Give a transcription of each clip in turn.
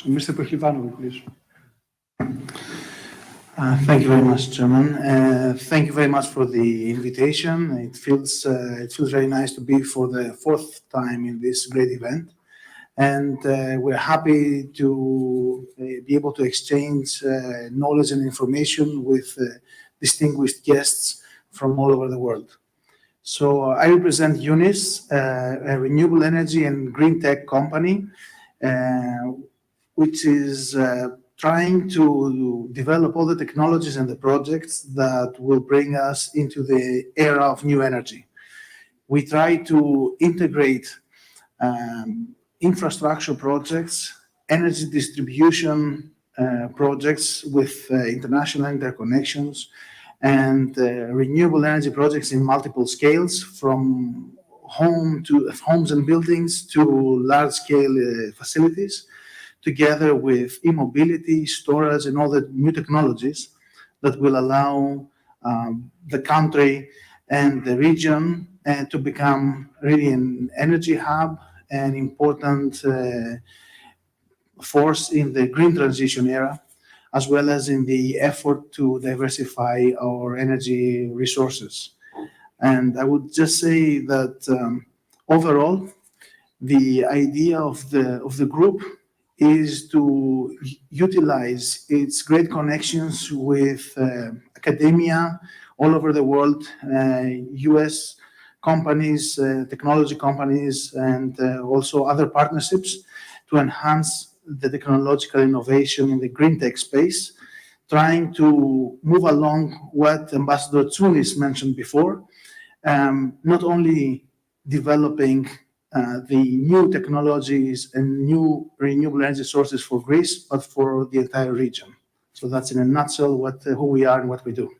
Mr. Pechlivanoglou, please. Thank you very much, Chairman. Thank you very much for the invitation. It feels very nice to be for the fourth time in this great event, and we're happy to be able to exchange knowledge and information with distinguished guests from all over the world. So I represent Eunice, a renewable energy and green tech company, which is trying to develop all the technologies and the projects that will bring us into the era of new energy. We try to integrate infrastructure projects, energy distribution projects with international interconnections, and renewable energy projects in multiple scales, from homes and buildings to large-scale facilities, together with e-mobility, storage, and all the new technologies that will allow the country and the region to become really an energy hub, an important force in the green transition era, as well as in the effort to diversify our energy resources. And I would just say that overall, the idea of the group is to utilize its great connections with academia all over the world, US companies, technology companies, and also other partnerships to enhance the technological innovation in the green tech space, trying to move along what Ambassador Tsounis mentioned before, not only developing the new technologies and new renewable energy sources for Greece, but for the entire region. So that's in a nutshell who we are and what we do.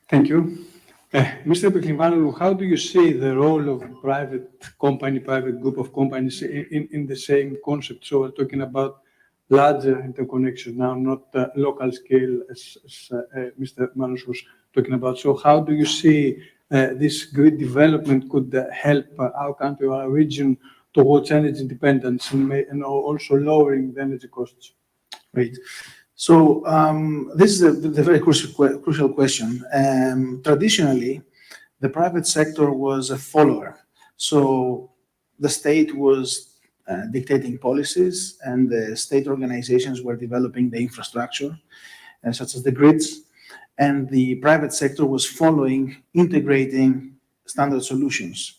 Thank you. Mr. Pechlivanoglou, how do you see the role of private group of companies in the same concept? So we're talking about larger interconnections now, not local scale, as Mr. Manos was talking about. So how do you see this grid development could help our country or our region towards energy independence and also lowering the energy costs? Great. So this is a very crucial question. Traditionally, the private sector was a follower. So the state was dictating policies, and the state organizations were developing the infrastructure, such as the grids, and the private sector was following, integrating standard solutions.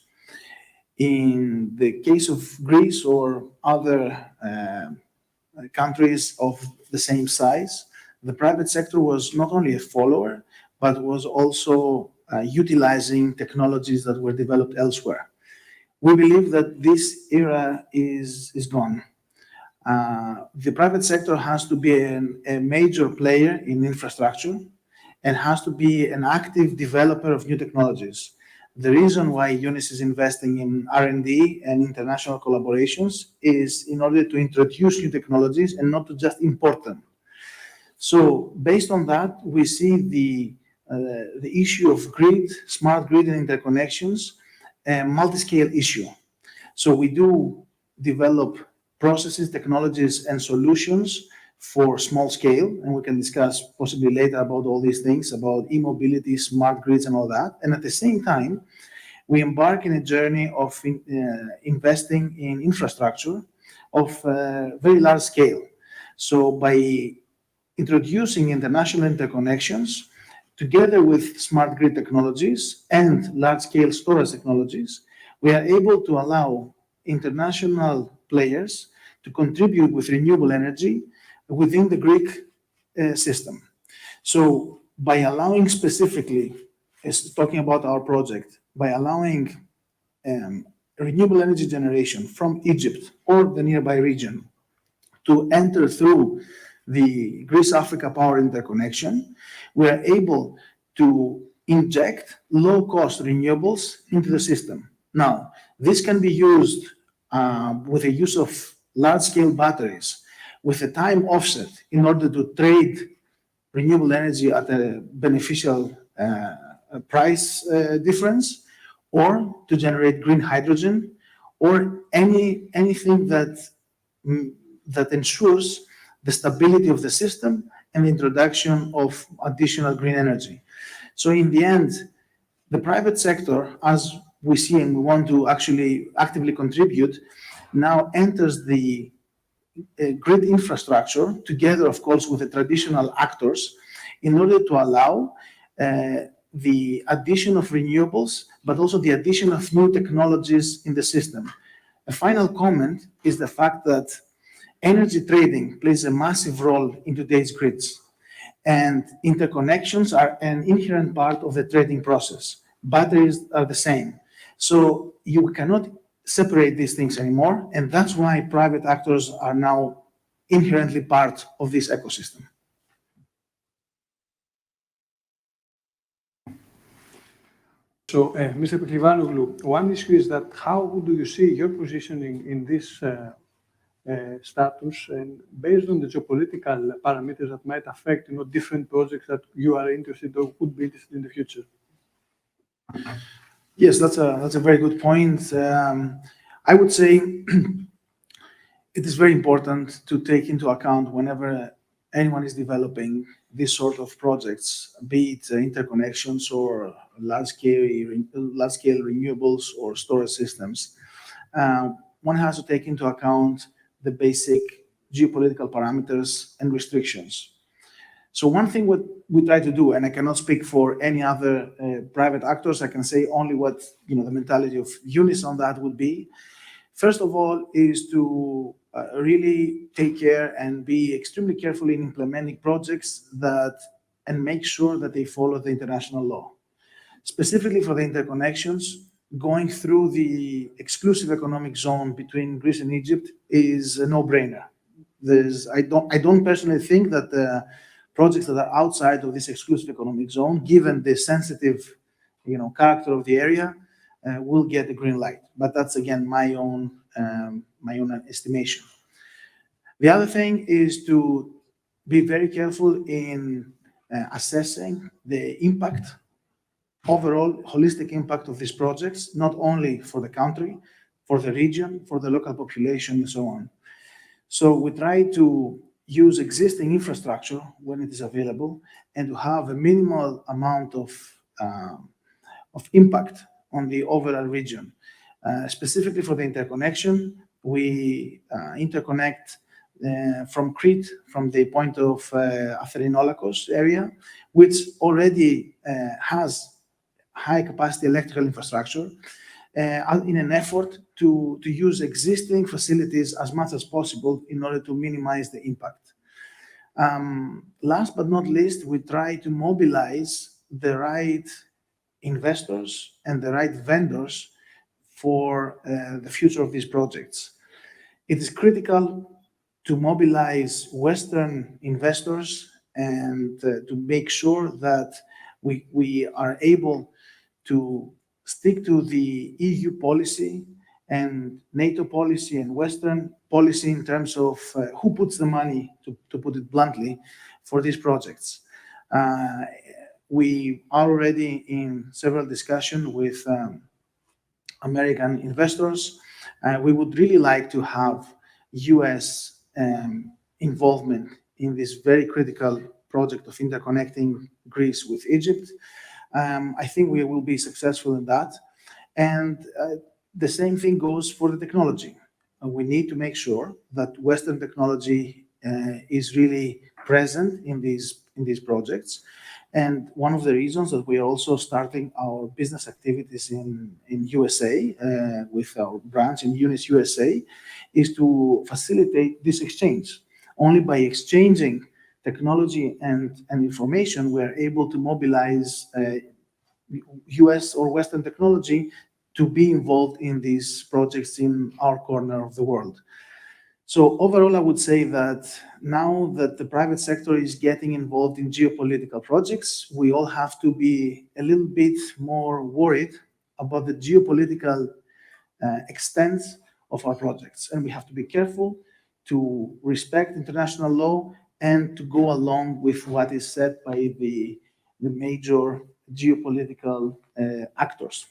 In the case of Greece or other countries of the same size, the private sector was not only a follower, but was also utilizing technologies that were developed elsewhere. We believe that this era is gone. The private sector has to be a major player in infrastructure and has to be an active developer of new technologies. The reason why Eunice is investing in R&D and international collaborations is in order to introduce new technologies and not to just import them. So based on that, we see the issue of grid, smart grid and interconnections, a multi-scale issue. So we do develop processes, technologies, and solutions for small scale, and we can discuss possibly later about all these things, about e-mobility, smart grids, and all that. And at the same time, we embark in a journey of investing in infrastructure of very large scale. So by introducing international interconnections, together with smart grid technologies and large-scale storage technologies, we are able to allow international players to contribute with renewable energy within the Greek system. So by allowing specifically, talking about our project, by allowing renewable energy generation from Egypt or the nearby region to enter through the Greece-Africa power interconnection, we are able to inject low-cost renewables into the system. Now, this can be used with the use of large-scale batteries, with a time offset in order to trade renewable energy at a beneficial price difference, or to generate green hydrogen, or anything that that ensures the stability of the system and the introduction of additional green energy. So in the end, the private sector, as we see and we want to actually actively contribute, now enters the grid infrastructure together, of course, with the traditional actors in order to allow the addition of renewables, but also the addition of new technologies in the system. A final comment is the fact that energy trading plays a massive role in today's grids, and interconnections are an inherent part of the trading process. Batteries are the same. So you cannot separate these things anymore, and that's why private actors are now inherently part of this ecosystem. So, Mr. Pechlivanoglou, one issue is that how do you see your positioning in this status, and based on the geopolitical parameters that might affect, different projects that you are interested or would be interested in the future? Yes, that's a very good point. I would say it is very important to take into account whenever anyone is developing this sort of projects, be it interconnections or large-scale renewables or storage systems. One has to take into account the basic geopolitical parameters and restrictions. So one thing what we try to do, and I cannot speak for any other private actors, I can say only what the mentality of Eunice on that would be. First of all, is to really take care and be extremely careful in implementing projects and make sure that they follow the international law. Specifically for the interconnections, going through the exclusive economic zone between Greece and Egypt is a no-brainer. I don't personally think that the projects that are outside of this exclusive economic zone, given the sensitive, character of the area, will get a green light. But that's again my own estimation. The other thing is to be very careful in assessing the impact, overall holistic impact of these projects, not only for the country, for the region, for the local population, and so on. So we try to use existing infrastructure when it is available and to have a minimal amount of impact on the overall region. Specifically for the interconnection, we interconnect from Crete, from the point of Atherinolakos area, which already has high capacity electrical infrastructure, in an effort to use existing facilities as much as possible in order to minimize the impact. Last but not least, we try to mobilize the right investors and the right vendors for the future of these projects. It is critical to mobilize Western investors and to make sure that we are able to stick to the EU policy and NATO policy and Western policy in terms of who puts the money, to put it bluntly, for these projects. We are already in several discussions with American investors. We would really like to have US involvement in this very critical project of interconnecting Greece with Egypt. I think we will be successful in that. And the same thing goes for the technology. We need to make sure that Western technology is really present in these projects. And one of the reasons that we are also starting our business activities in USA with our branch in Eunice, USA, is to facilitate this exchange. Only by exchanging technology and information, we are able to mobilize US or Western technology to be involved in these projects in our corner of the world. So overall, I would say that now that the private sector is getting involved in geopolitical projects, we all have to be a little bit more worried about the geopolitical extent of our projects. And we have to be careful to respect international law and to go along with what is said by the major geopolitical actors.